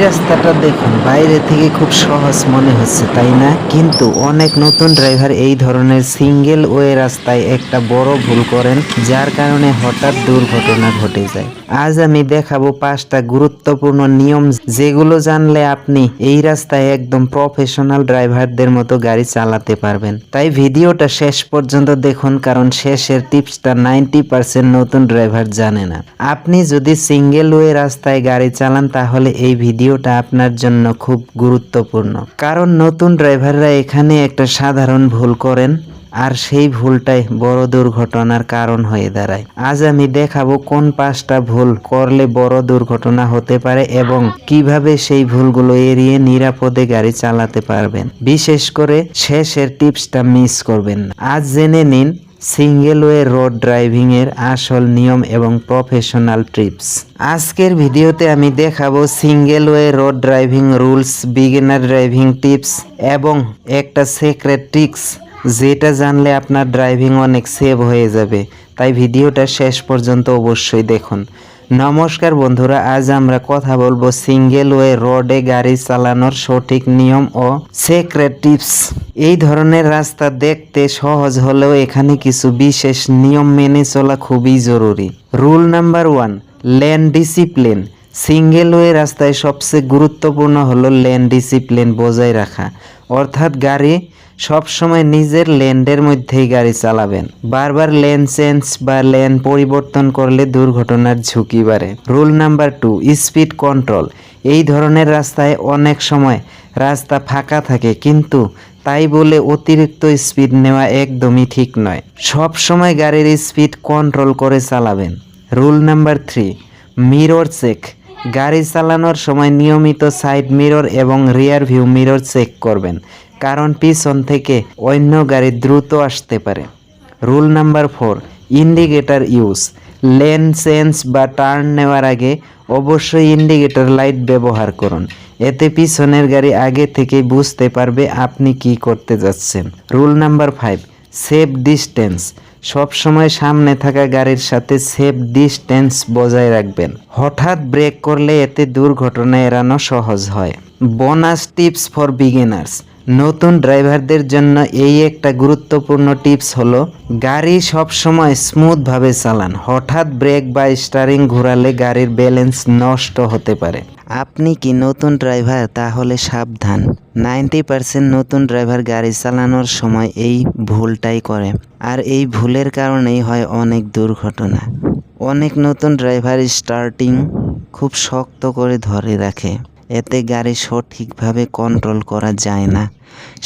রাস্তাটা দেখুন, বাইরে থেকে খুব সহজ মনে হচ্ছে তাই না? কিন্তু অনেক নতুন ড্রাইভার এই ধরনের সিঙ্গেল ওয়ে রাস্তায় একটা বড় ভুল করেন, যার কারণে হঠাৎ দুর্ঘটনা ঘটে যায়। আজ আমি দেখাবো 5টা গুরুত্বপূর্ণ নিয়ম, যেগুলো জানলে আপনি এই রাস্তায় একদম প্রফেশনাল ড্রাইভারদের মতো গাড়ি চালাতে পারবেন। তাই ভিডিওটা শেষ পর্যন্ত দেখুন, কারণ শেষের টিপসটা 90% নতুন ড্রাইভার জানে না। আপনি যদি সিঙ্গেল ওয়ে রাস্তায় গাড়ি চালান তাহলে এই ভিডিওটা আপনার জন্য খুব গুরুত্বপূর্ণ, কারণ নতুন ড্রাইভাররা এখানে একটা সাধারণ ভুল করেন, আর সেই ভুলটাই বড় দুর্ঘটনার কারণ হয়ে দাঁড়ায়। আজ আমি দেখাবো কোন 5টা ভুল করলে বড় দুর্ঘটনা হতে পারে এবং কিভাবে সেই ভুলগুলো এড়িয়ে নিরাপদে গাড়ি চালাতে পারবেন। বিশেষ করে শেষের টিপসটা মিস করবেন না। আজ জেনে নিন সিঙ্গেল ওয়ে রোড ড্রাইভিং এর আসল নিয়ম এবং প্রফেশনাল টিপস। আজকের ভিডিওতে আমি দেখাবো single way road driving rules, beginner driving tips এবং একটা সিক্রেট ট্রিক্স, যেটা জানলে আপনার ড্রাইভিং অনেক সেভ হয়ে যাবে। তাই ভিডিওটা শেষ পর্যন্ত অবশ্যই দেখুন। নমস্কার বন্ধুরা, আজ আমরা কথা বলবো সিঙ্গেল ওয়ে রোডে গাড়ি চালানোর সঠিক নিয়ম ও সিক্রেট টিপস। এই ধরনের রাস্তা দেখতে সহজ হলেও এখানে কিছু বিশেষ নিয়ম মেনে চলা খুবই জরুরি। Rule number 1, lane discipline. Single way রাস্তায় সবচেয়ে গুরুত্বপূর্ণ হলো লেন ডিসিপ্লিন বজায় রাখা, অর্থাৎ গাড়ি সবসময় নিজের লেনের মধ্যেই গাড়ি চালাবেন। বারবার লেন চেঞ্জ বা লেন পরিবর্তন করলে দুর্ঘটনার ঝুঁকি বাড়ে। Rule number 2, speed control. এই ধরনের রাস্তায় অনেক সময় রাস্তা ফাঁকা থাকে, কিন্তু তাই বলে অতিরিক্ত স্পিড নেওয়া একদমই ঠিক নয়। সব সময় গাড়ির স্পিড কন্ট্রোল করে চালাবেন। Rule number 3, mirror check. গাড়ি চালানোর সময় নিয়মিত সাইড মিরর এবং রিয়ার ভিউ মিরর চেক করবেন, কারণ পিছন থেকে অন্য গাড়ি দ্রুত আসতে পারে। Rule number 4, indicator use. Lane change বা টার্ন নেওয়ার আগে অবশ্যই ইন্ডিকেটর লাইট ব্যবহার করুন, এতে পিছনের গাড়ি আগে থেকেই বুঝতে পারবে আপনি কি করতে যাচ্ছেন। Rule number 5, safe distance. সবসময় সামনে থাকা গাড়ির সাথে সেফ ডিস্টেন্স বজায় রাখবেন। হঠাৎ ব্রেক করলে এতে দুর্ঘটনা এড়ানো সহজ হয়। Bonus tips for beginners. নতুন ড্রাইভারদের জন্য এই একটা গুরুত্বপূর্ণ টিপস হলো, গাড়ি সবসময় স্মুথভাবে চালান। হঠাৎ ব্রেক বা স্টিয়ারিং ঘোরালে গাড়ির ব্যালেন্স নষ্ট হতে পারে। আপনি কি নতুন ড্রাইভার? তাহলে সাবধান। 90% নতুন ড্রাইভার গাড়ি চালানোর সময় এই ভুলটাই করে, আর এই ভুলের কারণেই হয় অনেক দুর্ঘটনা। অনেক নতুন ড্রাইভার স্টার্টিং খুব শক্ত করে ধরে রাখে, এতে গাড়ি সঠিকভাবে কন্ট্রোল করা যায় না।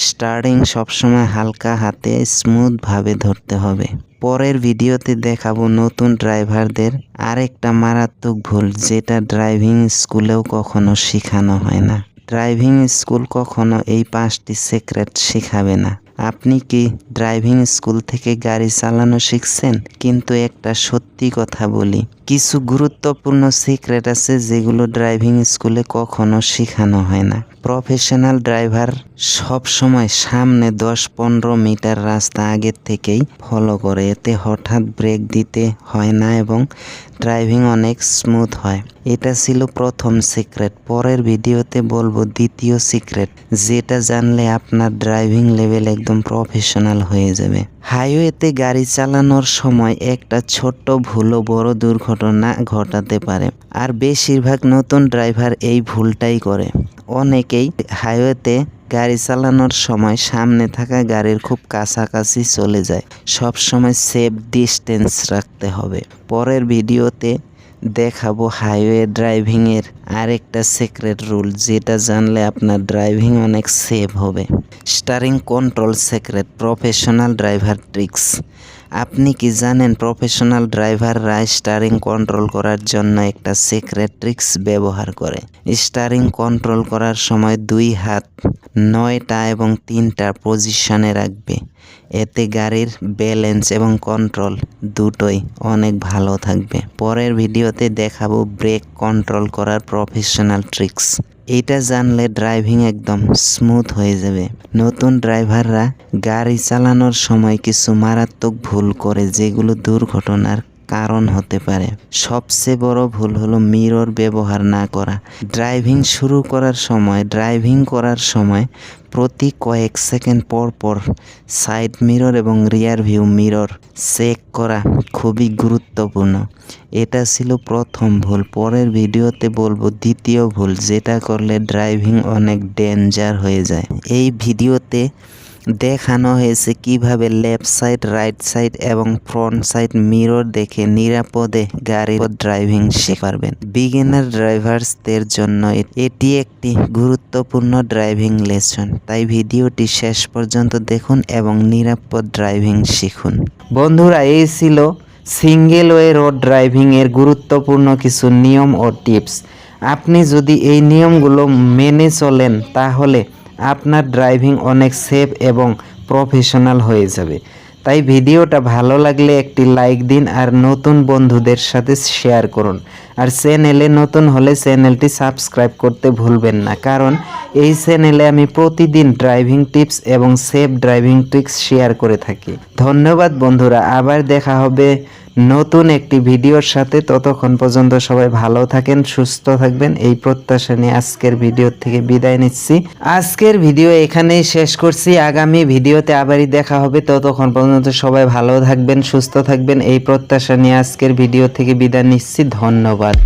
স্টার্টিং সবসময় হালকা হাতে স্মুথভাবে ধরতে হবে। পরের ভিডিওতে দেখাবো নতুন ড্রাইভারদের আরেকটা মারাত্মক ভুল, যেটা ড্রাইভিং স্কুলেও কখনো শেখানো হয় না। ড্রাইভিং স্কুল কখনো এই 5টি সিক্রেট শেখাবে না। আপনি কি ড্রাইভিং স্কুল থেকে গাড়ি চালানো শিখছেন? কিন্তু একটা সত্যি কথা বলি, কিছু গুরুত্বপূর্ণ সিক্রেট আছে যেগুলো ড্রাইভিং স্কুলে কখনো শেখানো হয় না। প্রফেশনাল ড্রাইভার সব সময় সামনে 10-15 মিটার রাস্তা আগের থেকেই ফলো করে, এতে হঠাৎ ব্রেক দিতে হয় না এবং ড্রাইভিং অনেক স্মুথ হয়। এটা ছিল প্রথম সিক্রেট। পরের ভিডিওতে বলবো দ্বিতীয় সিক্রেট, যেটা জানলে আপনার ড্রাইভিং লেভেল একদম প্রফেশনাল হয়ে যাবে। হাইওয়েতে গাড়ি চালানোর সময় একটা ছোট্ট ভুলও বড় দুর্ঘটনা ঘটাতে পারে, আর বেশিরভাগ নতুন ড্রাইভার এই ভুলটাই করে। অনেকেই হাইওয়েতে গাড়ি চালানোর সময় সামনে থাকা গাড়ির খুব কাছাকাছি চলে যায়। সব সময় সেফ ডিস্টেন্স রাখতে হবে। পরের ভিডিওতে দেখাবো হাইওয়ে ড্রাইভিংয়ের আরেকটা সিক্রেট রুল, যেটা জানলে আপনার ড্রাইভিং অনেক সেভ হবে। Steering control secret, professional driver tricks. আপনি কি জানেন প্রফেশনাল ড্রাইভাররা স্টিয়ারিং কন্ট্রোল করার জন্য একটা সিক্রেট ট্রিক্স ব্যবহার করে? স্টিয়ারিং কন্ট্রোল করার সময় 2 হাত 9টা এবং 3টা পজিশনে রাখবে, এতে গাড়ির ব্যালেন্স এবং কন্ট্রোল দুটোই অনেক ভালো থাকবে। পরের ভিডিওতে দেখাবো ব্রেক কন্ট্রোল করার প্রফেশনাল ট্রিক্স। এটা জানলে ড্রাইভিং একদম স্মুথ হয়ে যাবে। নতুন ড্রাইভাররা গাড়ি চালানোর সময় কিছু মারাত্মক ভুল করে, যেগুলো দুর্ঘটনার কারণ হতে পারে। সবচেয়ে বড় ভুল হলো মিরর ব্যবহার না করা। ড্রাইভিং করার সময় প্রতি কয়েক সেকেন্ড পর পর সাইড মিরর এবং রিয়ার ভিউ মিরর চেক করা খুবই গুরুত্বপূর্ণ। এটা ছিল প্রথম ভুল। পরের ভিডিওতে বলবো দ্বিতীয় ভুল, যেটা করলে ড্রাইভিং অনেক ডেঞ্জার হয়ে যায়। এই ভিডিওতে দেখানো হয়েছে কিভাবে লেফট সাইড, রাইট সাইড এবং ফ্রন্ট সাইড মিরর দেখে নিরাপদে গাড়ির ড্রাইভিং শিখতে পারবেন। বিগিনার ড্রাইভার্সদের জন্য এটি একটি গুরুত্বপূর্ণ ড্রাইভিং লেসন, তাই ভিডিওটি শেষ পর্যন্ত দেখুন এবং নিরাপদ ড্রাইভিং শিখুন। বন্ধুরা, এই ছিল সিঙ্গেল ওয়ে রোড ড্রাইভিং এর গুরুত্বপূর্ণ কিছু নিয়ম ও টিপস। আপনি যদি এই নিয়মগুলো মেনে চলেন তাহলে আপনার ড্রাইভিং অনেক সেফ এবং প্রফেশনাল হয়ে যাবে। তাই ভিডিওটা ভালো লাগলে একটি লাইক দিন আর নতুন বন্ধুদের সাথে শেয়ার করুন। আর চ্যানেলে নতুন হলে চ্যানেলটি সাবস্ক্রাইব করতে ভুলবেন না, কারণ এই চ্যানেলে আমি প্রতিদিন ড্রাইভিং টিপস এবং সেফ ড্রাইভিং ট্রিক্স শেয়ার করে থাকি। ধন্যবাদ বন্ধুরা, আবার দেখা হবে নতুন একটি ভিডিওর সাথে। ততক্ষণ পর্যন্ত সবাই ভালো থাকেন, সুস্থ থাকবেন, এই প্রত্যাশা নিয়ে আজকের ভিডিও থেকে বিদায় নিচ্ছি। আজকের ভিডিও এখানেই শেষ করছি। আগামী ভিডিওতে আবারই দেখা হবে। ততক্ষণ পর্যন্ত সবাই ভালো থাকবেন, সুস্থ থাকবেন, এই প্রত্যাশা নিয়ে আজকের ভিডিও থেকে বিদায় নিচ্ছি। ধন্যবাদ।